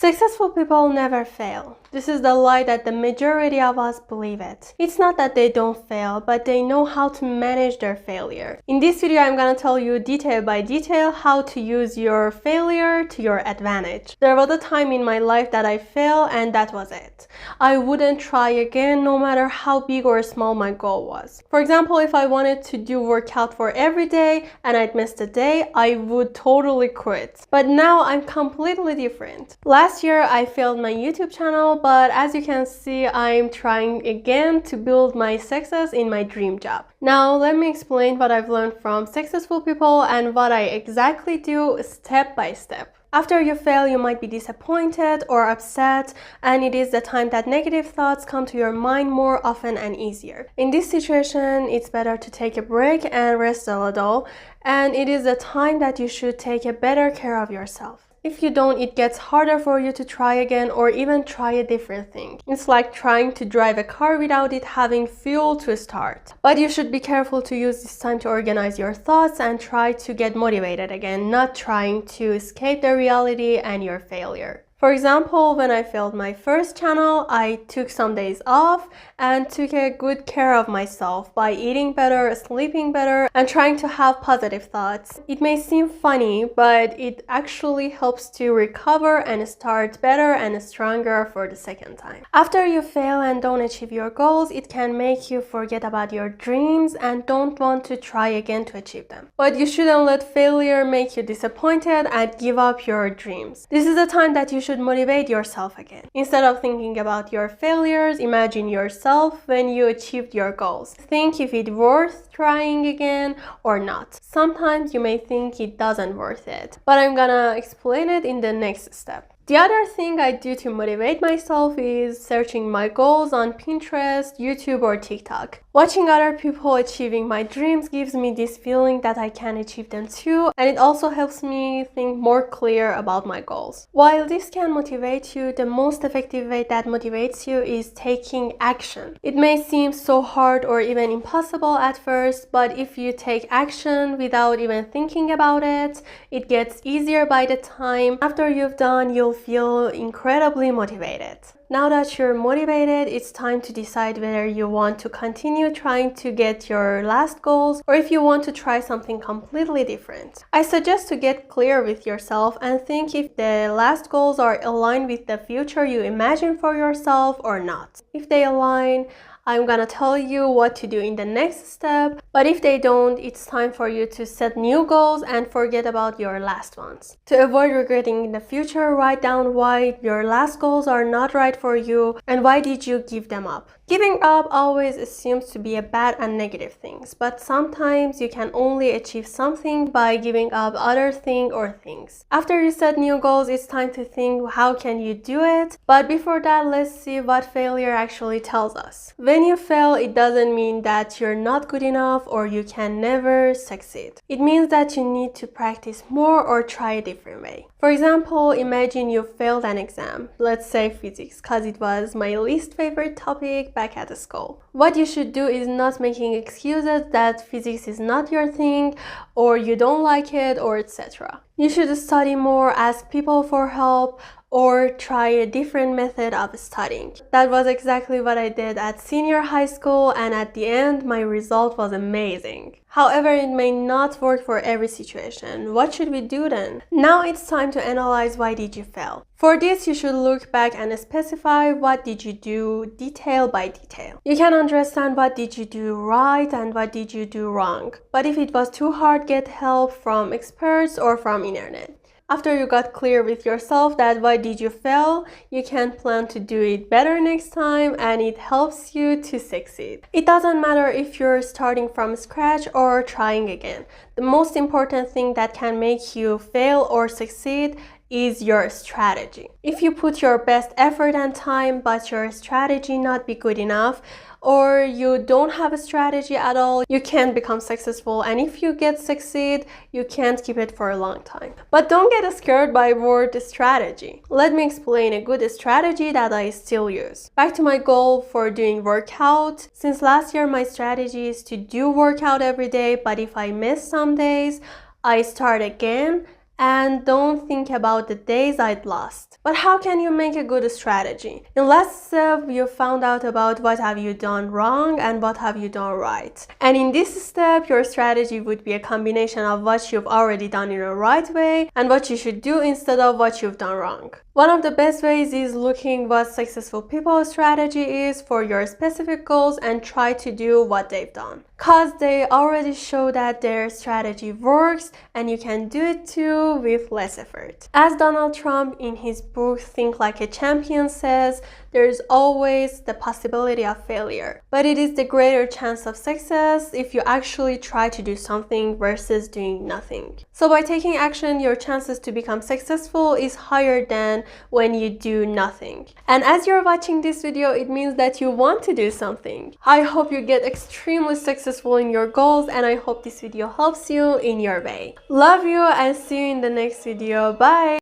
Successful people never fail. This is the lie that the majority of us believe it. It's not that they don't fail, but they know how to manage their failure. In this video, I'm gonna tell you detail by detail how to use your failure to your advantage. There was a time in my life that I failed and that was it. I wouldn't try again no matter how big or small my goal was. For example, if I wanted to do workout for every day and I'd missed a day, I would totally quit. But now I'm completely different. Last year, I failed my YouTube channel, but as you can see, I'm trying again to build my success in my dream job. Now, let me explain what I've learned from successful people and what I exactly do step by step. After you fail, you might be disappointed or upset, and it is the time that negative thoughts come to your mind more often and easier. In this situation, it's better to take a break and rest a little, and it is the time that you should take a better care of yourself. If you don't, it gets harder for you to try again or even try a different thing. It's like trying to drive a car without it having fuel to start. But you should be careful to use this time to organize your thoughts and try to get motivated again, not trying to escape the reality and your failure. For example, when I failed my first channel, I took some days off and took a good care of myself by eating better, sleeping better, and trying to have positive thoughts. It may seem funny, but it actually helps to recover and start better and stronger for the second time. After you fail and don't achieve your goals, it can make you forget about your dreams and don't want to try again to achieve them. But you shouldn't let failure make you disappointed and give up your dreams. This is the time that you should motivate yourself again. Instead of thinking about your failures, imagine yourself when you achieved your goals. Think if it's worth trying again or not. Sometimes you may think it doesn't worth it, but I'm gonna explain it in the next step. The other thing I do to motivate myself is searching my goals on Pinterest, YouTube, or TikTok. Watching other people achieving my dreams gives me this feeling that I can achieve them too, and it also helps me think more clear about my goals. While this can motivate you, the most effective way that motivates you is taking action. It may seem so hard or even impossible at first, but if you take action without even thinking about it, it gets easier by the time. After you've done, you'll feel incredibly motivated. Now that you're motivated, it's time to decide whether you want to continue trying to get your last goals or if you want to try something completely different. I suggest to get clear with yourself and think if the last goals are aligned with the future you imagine for yourself or not. If they align, I'm gonna tell you what to do in the next step, but if they don't, it's time for you to set new goals and forget about your last ones. To avoid regretting in the future, write down why your last goals are not right for you and why did you give them up. Giving up always assumes to be a bad and negative things, but sometimes you can only achieve something by giving up other thing or things. After you set new goals, it's time to think how can you do it, but before that, let's see what failure actually tells us. When you fail, it doesn't mean that you're not good enough or you can never succeed. It means that you need to practice more or try a different way. For example, imagine you failed an exam, let's say physics, because it was my least favorite topic back at school. What you should do is not making excuses that physics is not your thing or you don't like it or etc. You should study more, ask people for help, or try a different method of studying. That was exactly what I did at senior high school, and at the end, my result was amazing. However, it may not work for every situation. What should we do then? Now it's time to analyze why did you fail. For this, you should look back and specify what did you do detail by detail. You can understand what did you do right and what did you do wrong. But if it was too hard, get help from experts or from internet. After you got clear with yourself that why did you fail, you can plan to do it better next time and it helps you to succeed. It doesn't matter if you're starting from scratch or trying again. The most important thing that can make you fail or succeed is your strategy. If you put your best effort and time but your strategy not be good enough, or you don't have a strategy at all, you can't become successful, and if you get succeed, you can't keep it for a long time. But don't get scared by word strategy. Let me explain a good strategy that I still use. Back to my goal for doing workout. Since last year, my strategy is to do workout every day, but if I miss some days, I start again and don't think about the days I'd lost. But how can you make a good strategy? In last step, you found out about what have you done wrong and what have you done right. And in this step, your strategy would be a combination of what you've already done in a right way and what you should do instead of what you've done wrong. One of the best ways is looking what successful people's strategy is for your specific goals and try to do what they've done. Cause they already show that their strategy works and you can do it too with less effort. As Donald Trump in his book Think Like a Champion says, there is always the possibility of failure, but it is the greater chance of success if you actually try to do something versus doing nothing. So by taking action, your chances to become successful is higher than when you do nothing. And as you're watching this video, it means that you want to do something. I hope you get extremely successful in your goals, and I hope this video helps you in your way. Love you and see you in the next video. Bye!